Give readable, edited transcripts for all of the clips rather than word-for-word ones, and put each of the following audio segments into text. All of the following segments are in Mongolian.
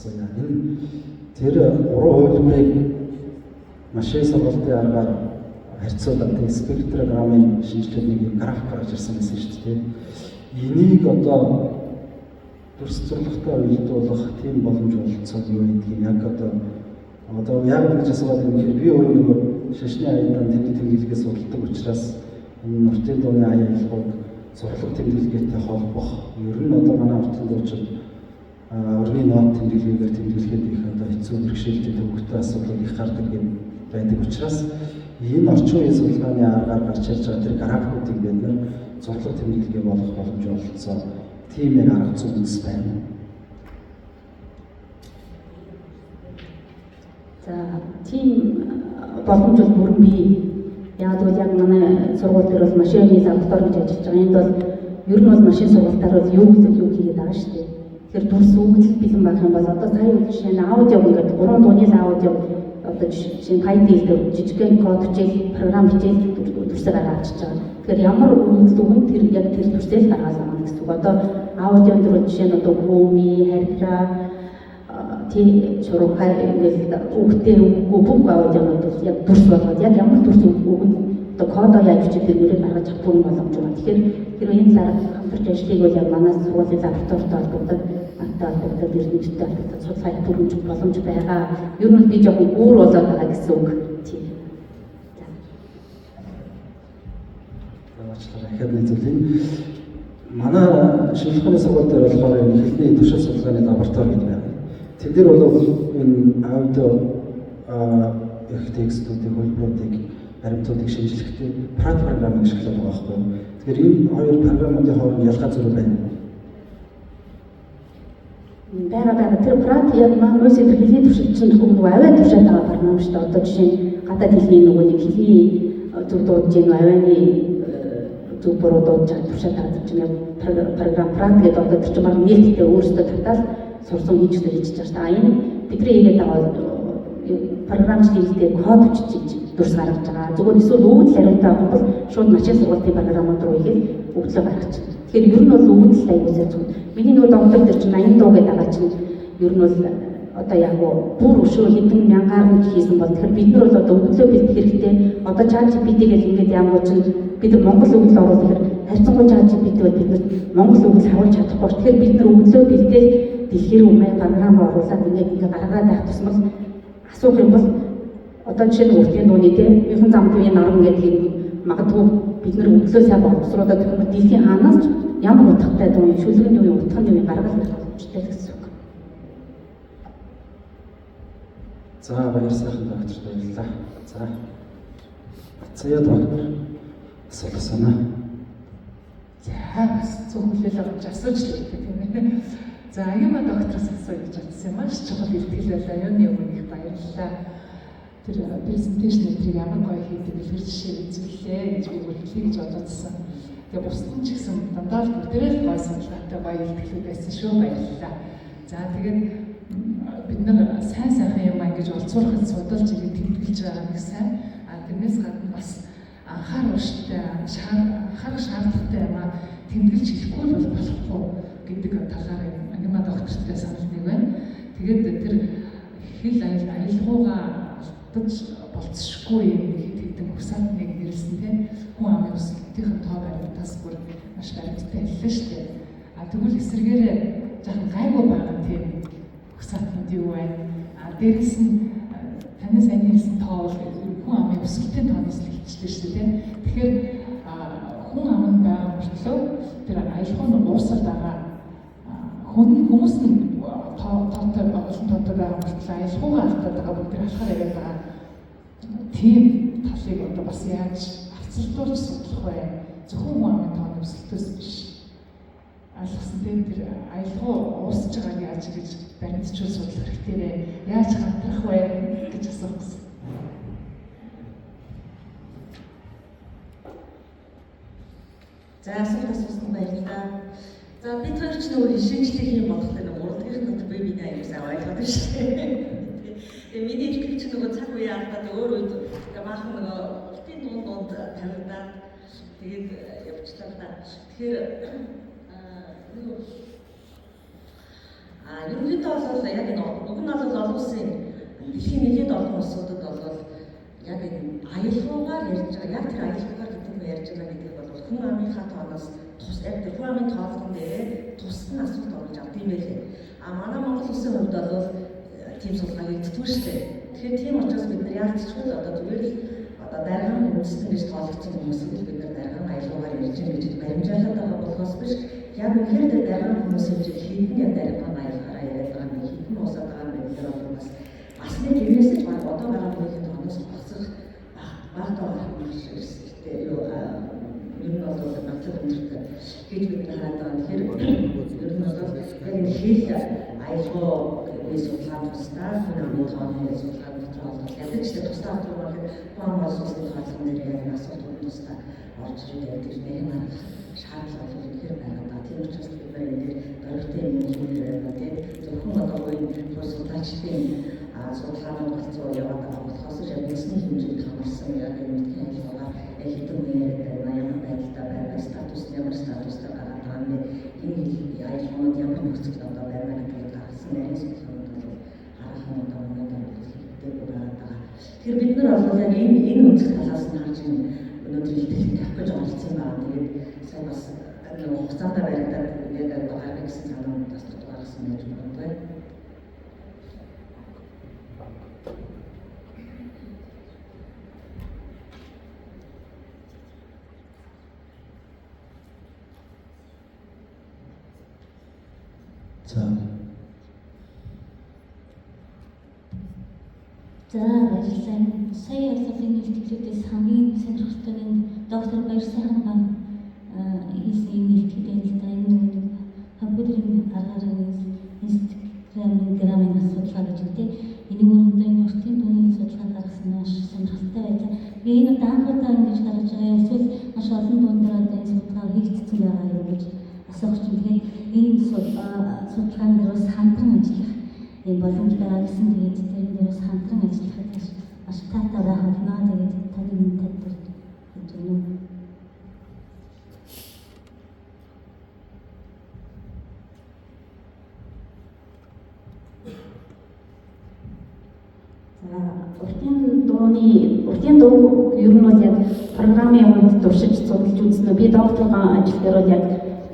асууя. Энэ тэр 3 хувилбарыг машин сургалтын аргаар харьцуулаад спектрограммын шинжилгээний график гаргаж ирсэн байсан шүү дээ. Энийг одоо дүрс зурлагтай уялдуулах тийм боломж олгоцоод юу гэдгийг яг одоо яг гэж асууад юм хэрэг би өөрөө шашны аядан тэмдэг тэмдэглэгээ судалдаг учраас энэ нуртын дууны аяалгууд зурлаг тэмдэглэгээтэй холбох ер нь одоо манай нуртын дуучид өрний нот тэмдэглэгээр тэмдэглэхэд их одоо хэцүү бэрхшээлтэй төвөгтэй асуудал их гардаг байдаг учраас энэ орчин үеийн судалгааны аргаар гарч ирж байгаа тэр графикуудыг бид нэр зурлаг тэмдэглэгээ болгох боломж олгоцоод тийм яг арга зүйн үндэс байна. За тийм боломж бол бүрэн бий. Яг бол яг манай сургууль дээр бол машины лаборатори гэж ажиллаж байгаа. Энд бол ер нь бол машин сургалтаар бол юу хийгээд байгаа шүү дээ. Тэгэхээр дүрс үгдэл бэлэн байх юм бол одоо сая жишээ нь аудиог ингээд 3 дууны аудиог одоо жишээ нь Python дээр жижигхэн код хичээл програм хичээл дүрсээр гаргаж байгаа. Тэгэхээр ямар үгдэл үгэн тэр яг тэр дүрсээр гаргаалаа байна гэсэн үг. Одоо аудио дээр жишээ нь одоо гүми, харьцаа тийм чургай ингээд үгтэй үгүй бүх аудионууд бол яг дүрс болгоод яг ямар дүрс үгэн одоо кодоо яаж бичиж тэрүүрээ гаргаж авах бүрэн боломж байна. Тэгэхээр тэр энэ дараа хамтарч ажлыг бол яг манай сургуулийн лабораторид холбогдоод антаа холбогдоод эрдэмтдтэй холбогдоод судалгааны бүрэн боломж байгаа. Ер нь би жоохон өөр болоод байгаа гэсэн үг. Тийм. Дахиад нэзүүлэн манай шинжилгээний сургууль дээр болохоор хэлний туршилт судалгааны лаборатори гэдэг байна. Тэн дээр бол энэ аудио их текстүүдийн хөлбөрүүдийг баримтуудыг шинжилэхдээ прат програмыг ашиглаж байгаа байхгүй юу. Тэгэхээр энэ хоёр програмуудын хооронд ялгаа зүйл байна. Бага тэр прат яг маань үсэд хэлний туршилт чинь нөгөө авиа туршаад байгаа програм шүү дээ. Одоо жишээ нь гадаад хэлний нөгөө нэг хэлний зөв дуудаж ийн авианы зөв буруу дуудаж туршаад байгаа чинь яг програм прат гэдэг одоо тэр чинь баг нээлттэй өөрсдөө татаад сурсан хийж байгаа шүү дээ. Энэ бидний хийгээд байгаа програмчлалтэй код бичиж дүрс гаргаж байгаа. Зүгээр эсвэл өгдөл хариутай бол шууд машин сургалтын програмууд руу игээд өгдлөө гаргаж байна. Тэгэхээр ер нь бол өгдөл аюултай зүйл. Миний нөгөө доктор дээр чинь 80 дуу гэдэг байгаа чинь ер нь бол одоо яг бүр өшөө хэдэн мянгаар нь хийсэн бол тэгэхээр бид нар бол одоо өгдлөө бэлдэх хэрэгтэй. Одоо ChatGPT гэж ингээд ямар чинь бид Монгол өгдөл оруулах хэрэг харьцангуй ChatGPT бол бид нар Монгол өгдөл хавуулж чадахгүй. Тэгэхээр бид нар өгдлөө бэлдээд дэлхийр өмнө програм оруулаад ингээд гаргаад байх тусмал асуух юм бол одоо жишээ нь үртгийн дууны тийм юухан зам төвийн наран гэдэг магадгүй бид нар өглөө сайн боловсруулаад тэгэхээр дэлхийн хаанаас ч ямар утгатай дуу шүлгэн юу утганы юу гаргаж ирэх боломжтой гэсэн үг. За баяр сайхан докторт баярлалаа. За. Цая доктор асуулсана. За бас зөвхөлөл авч асууж л тийм. За аюума доктороос асууя гэж бодсон маш чухал илтгэл байлаа. Юуны өмнө их баярлалаа. Тэр презентацийн өдрийг ямар гоё хийдэг бэлгэр жишээ үзүүллээ гэж би хэлхий гэж бодсон. Тэгээ бусдын ч гэсэн дандаа л бүгдээрээ гоё судалгаатай гоё илтгэлүүд байсан шүү, баярлалаа. За тэгээд бид нар сайн сайхан юм ингэж олцуурахад судалж ирээд тэмдэглэж байгаа нэг сайн. Тэрнээс гадна бас анхаарал шаардлагатай юм тэмдэглэж хэлэхгүй бол болохгүй гэдэг талаар анима доктортой санал нэг байна. Тэгээд тэр хэл аялгаугаа алдаж болцсохгүй юм хэдэн угсаатныг нэрлсэн тийм хүн амын өсөлтийн тоо баримтаас бүр маш баримттай хэллээ шүү дээ. Тэгвэл эсвэргээрээ жоохон гайгүй байгаа тийм угсаатнууд юу байна? Дээрээс нь таны сайн хэлсэн тоо бол хүн амын өсөлтийн тооноос л хэлчихлээ шүү дээ. Тэгэхээр хүн ам нь байгаа мөртлөө тэр аялгауны уусар байгаа хүмүүс нь тоотой олон тоотой байгаа мөртлөө аялгаугаа алдаад байгаа бүгд алхаар яриад байгаа. Тийм талыг одоо бас яаж авцалдуулж судлах вэ? Зөвхөн хүн амын тооны өсөлтөөс биш. Алгасан дээр тэр аялгау уусж байгааг яаж гэж баримтжуул судлах хэрэгтэй. Яаж хамтрах вэ гэж асуух гэсэн. За асуулт асуусан баярлалаа. За бид хоёр ч нөгөө шинжлэх юм бодохтой нэг урдгийнх нь би миний аюулс аваад байна шүү дээ. Тэгээ миний ихтэй ч нөгөө цаг үе алдаад өөр үед баахан нөгөө урдгийн дунд тавигдаад тэгээд явчихлаа та. Тэгэхээр ерөнхийдөө бол яг энэ дэлхийн нэлээд олон улсуудад бол яг энэ аялгаугаар ярьж байгаа, яг тэр аялгаугаар гэдэг нь ярьж байгаа гэдэг бол хүн амынхаа тооноос тус яг тэр хүн амын тоолгон дээр тусна асуулт орж авд юм байлээ. А манай Монгол улсын хувьд бол тийм судалгааг хийдэггүй шүү дээ. Тэгэхээр тийм учраас бид нар яг зөвхөн одоо зүгээр л одоо дараагийн үндэстэн гэж тоологдсон хүмүүсийг бид нар дараагийн аялгаугаар ярьж байгаа гэж баримжаалаад байгаа болохоос биш яг үнэхээр тэр дараагийн хүмүүсийн хэдэн яг дараагийн аялгаараа яриад байгаа юм хэдэн усаад байгаа юм гэдэг нь бас нэг юмээс ч баг одоо байгаа бүхэн тооноос багцах багтаа байх шиг ихтэй юу юм бол багцах өнөртэй гэж бид хараад байгаа. Тэгэхээр ер нь бол яг энэ хэл аялгаа судалгааны тусдаа хүн амын тооны судалгааны дотор ядаж тэ тусдаа бол хүмүүс усны хаалган дээр яг асуудал тусдаа орж ирээд тэр нэрмэн шаардлага үнэхээр байгаа. Тийм учраас бид нар энэ дөрөвтэй юм хэлээд тийм зөвхөн одоо энэ судлаачдын судалгааны процесс яваад байгаа болохоос яг бизнесний хэмжээнд хамаарсан яг энэ мэдхийн ажиллагаа хэдэн үеэр ямар байдалтай байгаа статус ямар статустай байгаа юм энэ аялгаунд ямар нөхцөл одоо байгаа гэдэг гарсан нэрээс тэгэхээр бид нар бол яг энэ үндэс талаас нь харж өнөөдөр хэлтгэлийг тавих гэж оролцсон байна. Тэгээд сая бас нэг хугацаатай баригдаад яг байгаа гэсэн санаанд бас гаргасан байж байна. За баярлалаа. Сая ялгын нээлтгэлүүдээс хамгийн сонирхолтой нь доктор Баяр Сайхан хийсэн нээлтгэлтэй энэ компьютерийн аргаар Instagram-ийн судалгаа гэж үгтэй. Энийг өөрөндөө энэ уртын түүний судалгаа гаргасан маш сонирхолтой байлаа. Тэгээ энэ даанхуудаа ингэж гаргаж байгаа эсвэл маш олон дундаа энэ судалгаа хийгдсэн байгаа юм гэж асуух чинь тэгээд энэ судалгаан дээр бас хамтран ажиллах ийм боломж байгаа гэсэн тэгээд тэр дээрээс хамтран ажиллахад маш таатай байх болно. Тэгээд таны мэдээд гэж юм. Уртын дуу ер нь бол яг програмын хувьд туршиж судалж үзсэн. Би докторийн ажил дээр бол яг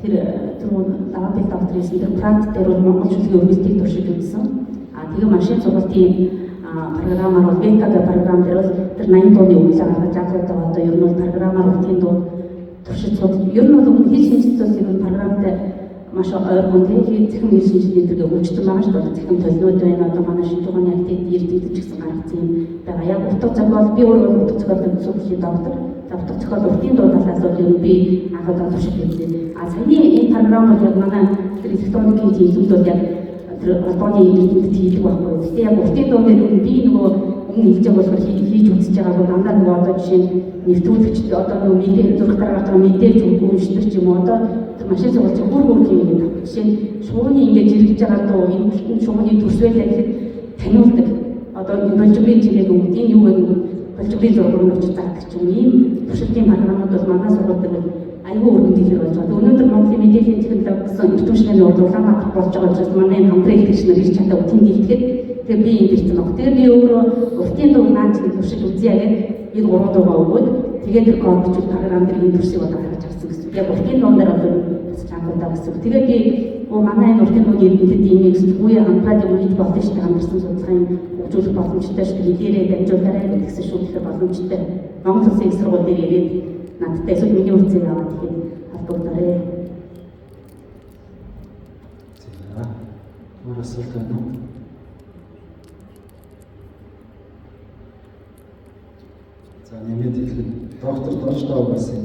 тэр даавал докторис энэ практ дээр бол монгол шүлгийн өргөсдгийг туршиж үзсэн. Тэгээ машин сургалтын програмаар бол ВК програм дээр бол тэр 80 дууны үгийг гаргаж аваад одоо ер нь бол програмаар уртын дуу туршиж судалж ер нь бол өмнө хийж шинжилтээс ер нь програмтай маш ойрхон тэгээд захин хийж шинжилгээ гэдэг өгчтөн байгаа шүү дээ. Захин төлнүүд байна. Одоо манай шинж ухааны активит ирдэгдэж гисэн гаргацсан юм байгаа. Яг утга зохиол би өөрөө утга зохиолын зөвхөн доктор. Утга зохиол уртын дуу талаас бол ер нь би анхаад туршиж үзсэн. Саяны энэ програм бол яг манай тэр электроникийн хэлбэрүүд бол яг тэр холбооны ирдэгдэд хийдэг байхгүй. Гэхдээ яг уртын дуу дээр би нөгөө өмнө хэлж байгаа болохоор хийж үзэж байгаа бол дандаа нөгөө одоо жишээ нь нэвтрүүлэгч одоо нөгөө мэдээ зураг дараагаар мэдээж өгүүлжтэй ч юм уу одоо машин сургалт бүр юм гэдэг. Жишээ нь шууны ингэж иргэж байгаа доо энэ шууны төрсвэлээ гэхэд таниулдаг. Одоо энэ болжбрийн чиглэл өгд энэ юу вэ гэвэл болжбрийн зургууд очиж заадаг ч юм ийм туршилтын програмууд бол манай сургуульд аюул өргөнд их болж байгаа. Өнөөдөр Монголын мэдээллийн технологи гэсэн институтчны Улаанбаатар болж байгаа учраас манай энэ хамтран хэлэгч нар ирж чадаа үтэн дийлдэхэд тэгээ би энэ бэлдсэн баг. Тэгээ би өөрөө уртын дуу наач туршиж үзье гэдэг энэ 3 дуугаа өгөөд тэгээд тэр кодчуд програм дээр энэ төрсийг одоо гаргаж авсан гэсэн. Яг уртын дуунаар одоо чангалдаа гэсэн. Тэгээ би манай энэ уртын дууны иргэндэд ийм гэсэн үе хамтраад юм хийж болно шүү дээ. Хамтарсан судалгааны хөгжүүлэх боломжтой шүү дээ. Хэлээрээ дамжуулаарай гэсэн шүү дээ боломжтой. Монгол Улсын их сургууль дээр ирээд надтай эсвэл миний үрцгийг аваад ихэд холбогдорой. За. Өөр асуулт байна уу? За нэмээд хэлэх доктор Доржтоо байсан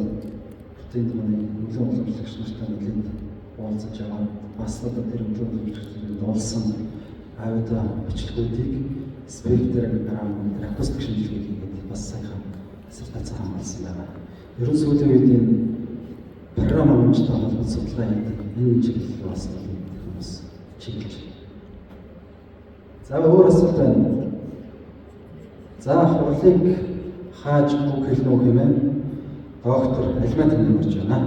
бүтээнд манай өглөө уламжлагч нартай нэлээд уулзаж байгаа. Бас одоо тэр өглөө уламжлагчид олсон авида бичлэгүүдийг спектрограмм акустик шинжилгээ хийгээд бас сайхан диссертац хамгаалсан байгаа. Ерөн сүүлийн үед энэ програм амжилттай холбоотой судалгаа хийдэг энэ чиглэл бас хүмүүс чиглэж. За өөр асуулт байна. За хурлыг хааж үг хэлнэ үү хэмээн доктор Алмат тэмдэглэж байна.